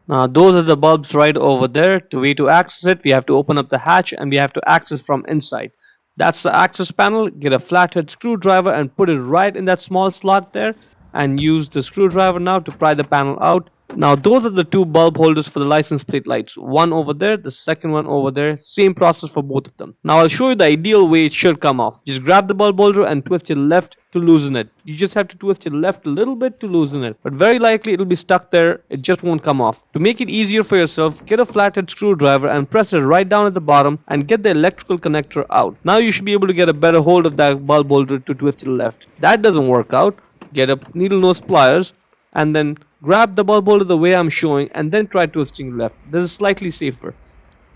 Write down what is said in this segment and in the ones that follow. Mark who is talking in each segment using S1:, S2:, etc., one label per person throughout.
S1: Now those are the bulbs right over there. The way to access it, we have to open up the hatch and we have to access from inside. That's the access panel. Get a flathead screwdriver and put it right in that small slot there, and use the screwdriver now to pry the panel out. Now those are the two bulb holders for the license plate lights. One over there, the second one over there. Same process for both of them. Now I'll show you the ideal way it should come off. Just grab the bulb holder and twist it left to loosen it. You just have to twist it left a little bit to loosen it. But very likely it'll be stuck there. It just won't come off. To make it easier for yourself, get a flathead screwdriver and press it right down at the bottom and get the electrical connector out. Now you should be able to get a better hold of that bulb holder to twist it left. That doesn't work out. Get a needle nose pliers and then grab the bulb holder the way I'm showing and then try twisting left. This is slightly safer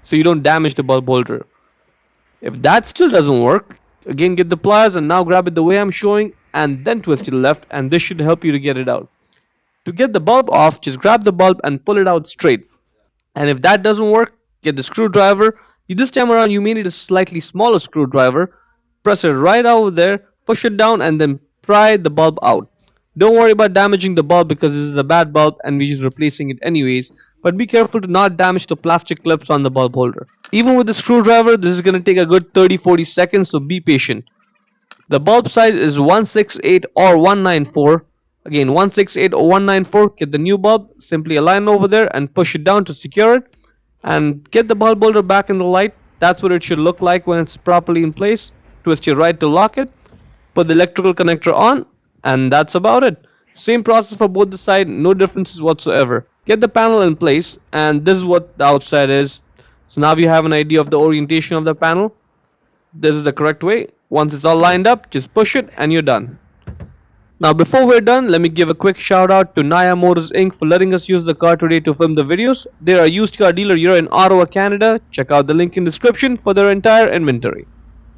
S1: so you don't damage the bulb holder. If that still doesn't work, again get the pliers and now grab it the way I'm showing and then twist it left, and this should help you to get it out. To get the bulb off, just grab the bulb and pull it out straight. And if that doesn't work, get the screwdriver. This time around you may need a slightly smaller screwdriver. Press it right over there, push it down and then pry the bulb out. Don't worry about damaging the bulb because this is a bad bulb and we're just replacing it anyways, but be careful to not damage the plastic clips on the bulb holder. Even with the screwdriver, this is going to take a good 30-40 seconds, so be patient. The bulb size is 168 or 194. Again, 168 or 194. Get the new bulb, simply align over there and push it down to secure it. And get the bulb holder back in the light. That's what it should look like when it's properly in place. Twist your right to lock it. Put the electrical connector on. And that's about it. Same process for both the side, no differences whatsoever. Get the panel in place, and this is what the outside is. So now you have an idea of the orientation of the panel. This is the correct way. Once it's all lined up, just push it and you're done. Now before we're done, let me give a quick shout out to Naya Motors Inc. for letting us use the car today to film the videos. They're a used car dealer here in Ottawa, Canada. Check out the link in the description for their entire inventory.